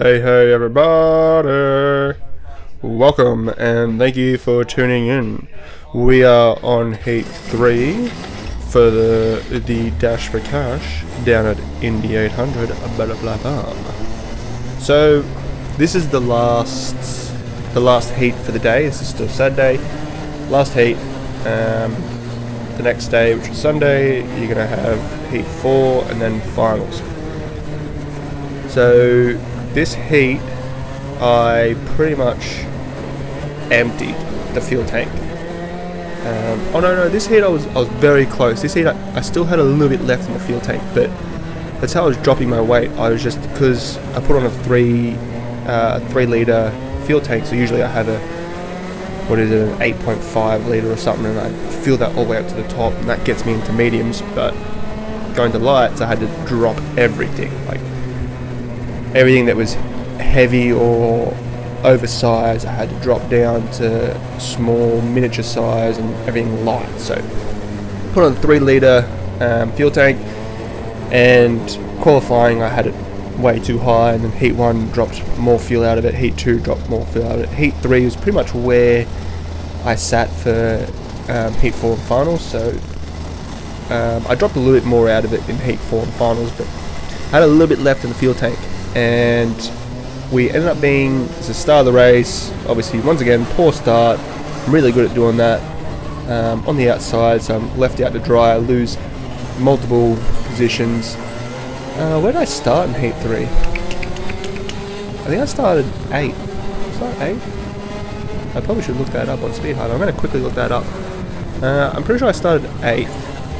Hey everybody! Welcome and thank you for tuning in. We are on Heat 3 for the Dash for Cash down at Indy 800, blah blah blah. So this is the last heat for the day. This is still Saturday. Last heat. The next day, which is Sunday, you're going to have Heat 4 and then Finals. So this heat, I pretty much emptied the fuel tank. Oh no, this heat I was very close. This heat I still had a little bit left in the fuel tank, but that's how I was dropping my weight. I was just, because I put on a 3 litre fuel tank, so usually I have an 8.5 litre or something, and I fill that all the way up to the top, and that gets me into mediums. But going to lights, I had to drop everything, like everything that was heavy or oversized. I had to drop down to small miniature size and everything light. So put on a 3 litre fuel tank, and qualifying I had it way too high, and then Heat 1 dropped more fuel out of it, Heat 2 dropped more fuel out of it. Heat 3 was pretty much where I sat for Heat 4 and Finals, so I dropped a little bit more out of it in Heat 4 and Finals, but I had a little bit left in the fuel tank, and we ended up being, it's the start of the race, obviously once again poor start. I'm really good at doing that on the outside, so I'm left out to dry. I lose multiple positions. Where did I start in Heat 3? I think I started 8. Start 8? I probably should look that up on Speed Hub. I'm going to quickly look that up. I'm pretty sure I started 8th,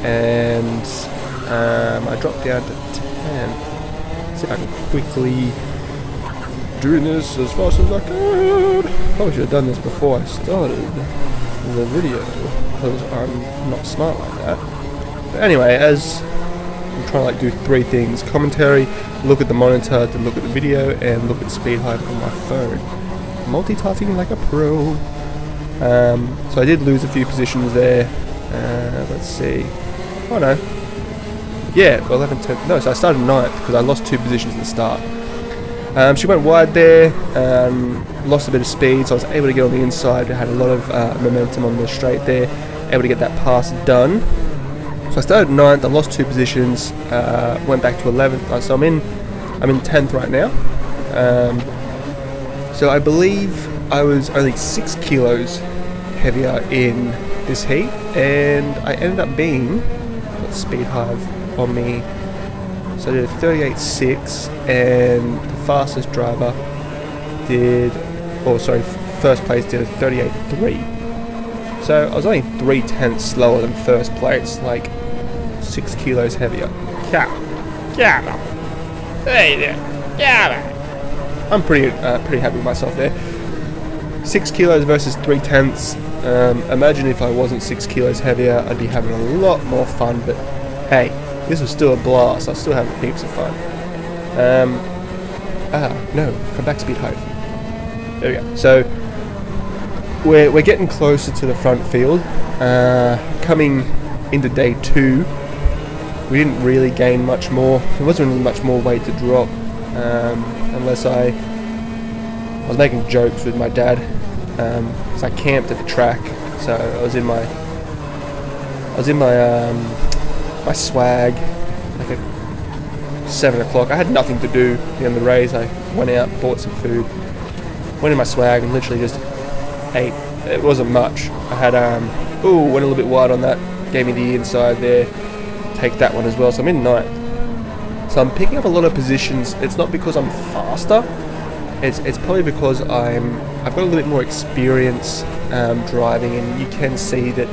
and I dropped down to 10th. Let's see if I can quickly do this as fast as I can. Probably should have done this before I started the video, because I'm not smart like that. But anyway, as I'm trying to do 3 things: commentary, look at the monitor to look at the video, and look at Speed Hub on my phone. Multitasking like a pro. So I did lose a few positions there. Let's see. Oh no. Yeah, 11, 10. No, so I started 9th because I lost 2 positions at the start. She went wide there, lost a bit of speed, so I was able to get on the inside. I had a lot of momentum on the straight there, able to get that pass done. So I started 9th, I lost 2 positions, went back to 11th, so I'm in 10th right now. So I believe I was only 6 kilos heavier in this heat, and I ended up being, let's Speed Hive on me, so I did a 38.6, and the fastest driver did, first place did a 38.3. So I was only 3/10 slower than first place, like 6 kilos heavier. Hey there, I'm pretty happy with myself there. 6 kilos versus 3/10. Imagine if I wasn't 6 kilos heavier, I'd be having a lot more fun, but hey, this was still a blast. I still have heaps of fun. No, come back, Speed Hive. There we go. So we're getting closer to the front field. Coming into day 2, we didn't really gain much more. There wasn't really much more weight to drop, unless I was making jokes with my dad. Because I camped at the track, so I was in my my swag, like at 7 o'clock. I had nothing to do at the end of the race. I went out, bought some food, went in my swag, and literally just ate. It wasn't much. I had went a little bit wide on that, gave me the inside there. Take that one as well. So I'm in 9th. So I'm picking up a lot of positions. It's not because I'm faster. It's probably because I've got a little bit more experience driving, and you can see that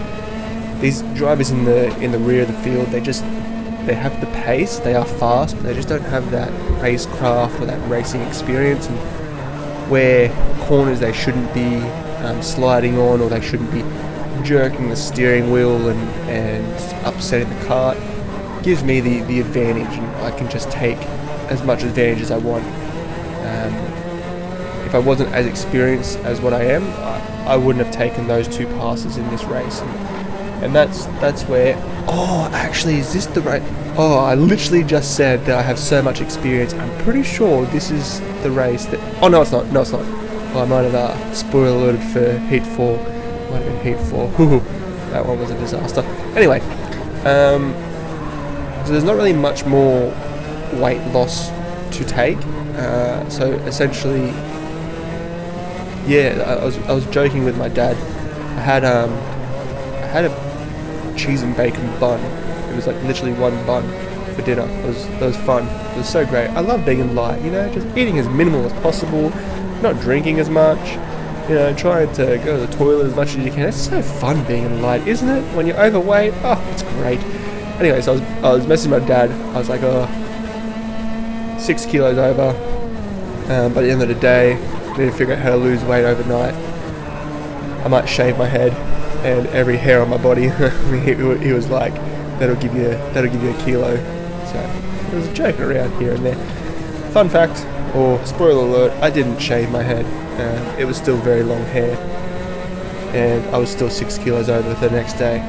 these drivers in the rear of the field, they have the pace, they are fast, but they just don't have that racecraft or that racing experience, and where corners they shouldn't be sliding on, or they shouldn't be jerking the steering wheel and upsetting the cart, gives me the advantage, and I can just take as much advantage as I want. If I wasn't as experienced as what I am, I wouldn't have taken those 2 passes in this race. And And that's where, oh, actually, is this the right, oh, I literally just said that I have so much experience. I'm pretty sure this is the race that, oh, no, it's not, well, I might have, spoiler alert for Heat 4, might have been Heat 4, that one was a disaster. Anyway, so there's not really much more weight loss to take, so essentially, yeah, I was joking with my dad. I had a cheese and bacon bun. It was like literally one bun for dinner. It was fun. It was so great. I love being light, you know, just eating as minimal as possible, not drinking as much, you know, trying to go to the toilet as much as you can. It's so fun being light, isn't it? When you're overweight, oh, it's great. Anyway, so I was messaging my dad. I was like, oh, 6 kilos over. By the end of the day, I need to figure out how to lose weight overnight. I might shave my head and every hair on my body. He was like, that'll give you a kilo. So it was joking around here and there. Fun fact, or spoiler alert, I didn't shave my head. It was still very long hair, and I was still 6 kilos over the next day.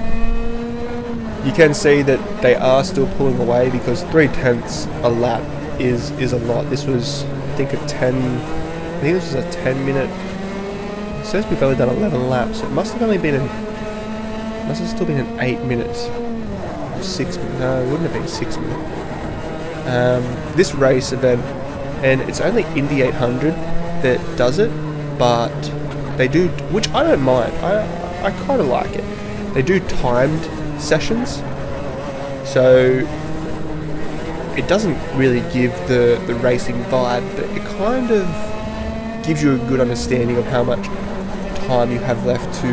You can see that they are still pulling away because 3/10 a lap is a lot. This was, I think, this was a 10-minute. It says we've only done 11 laps. It must have still been an 8 minutes. 6 minutes. No, it wouldn't have been 6 minutes. This race event, and it's only Indy 800 that does it, but they do, which I don't mind. I kind of like it. They do timed sessions, so it doesn't really give the racing vibe, but it kind of gives you a good understanding of how much time you have left to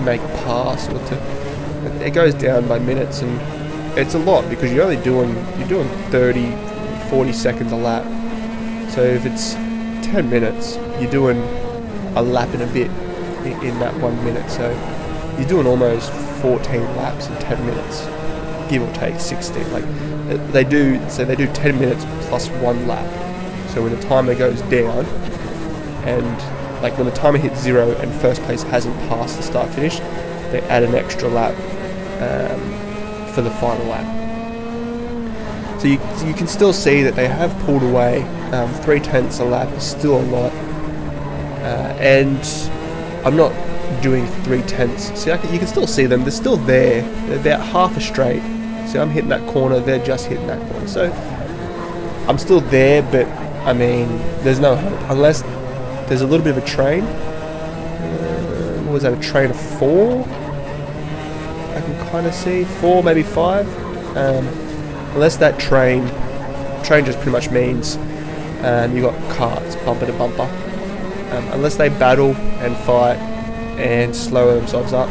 make a pass, or to, it goes down by minutes, and it's a lot because you're doing 30-40 seconds a lap. So if it's 10 minutes, you're doing a lap and a bit in that 1 minute. So you're doing almost 14 laps in 10 minutes, give or take 16. Like they do 10 minutes plus 1 lap. So when the timer goes down, and like when the timer hits 0 and first place hasn't passed the start finish, they add an extra lap for the final lap. So you can still see that they have pulled away. 3/10 a lap is still a lot, and I'm not doing 3/10. See, you can still see them. They're still there. They're about half a straight. See, I'm hitting that corner. They're just hitting that corner. So I'm still there, but I mean, there's no hope unless there's a little bit of a train. What was that? A train of 4? I can kind of see 4, maybe 5. Unless that train just pretty much means you got carts bumper to bumper. Unless they battle and fight and slow themselves up,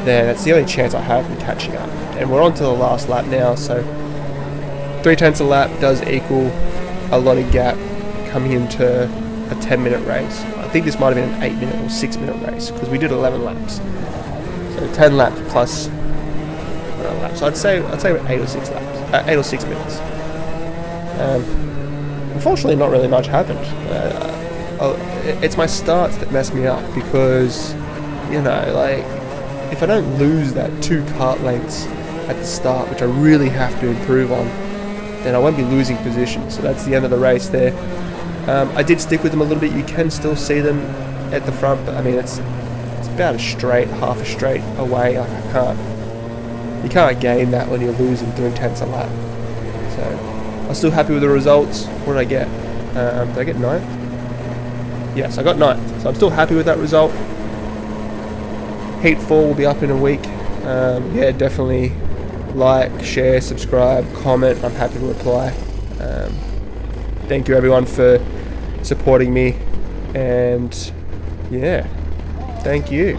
then that's the only chance I have in catching up. And we're on to the last lap now, so 3/10 a lap does equal a lot of gap coming into a 10-minute race. I think this might have been an 8-minute or 6-minute race because we did 11 laps. So 10 laps plus laps. So I'd say 8 or 6 laps, 8 or 6 minutes. Unfortunately, not really much happened. It's my starts that mess me up because, you know, like if I don't lose that 2 kart lengths at the start, which I really have to improve on, then I won't be losing position. So that's the end of the race there. I did stick with them a little bit. You can still see them at the front, but I mean it's about half a straight away. You can't gain that when you're losing 3/10 a lap. So I'm still happy with the results. What did I get? Did I get 9th? Yes, I got 9th. So I'm still happy with that result. Heat 4 will be up in a week. Yeah, definitely like, share, subscribe, comment. I'm happy to reply. Thank you everyone for supporting me, and yeah, thank you.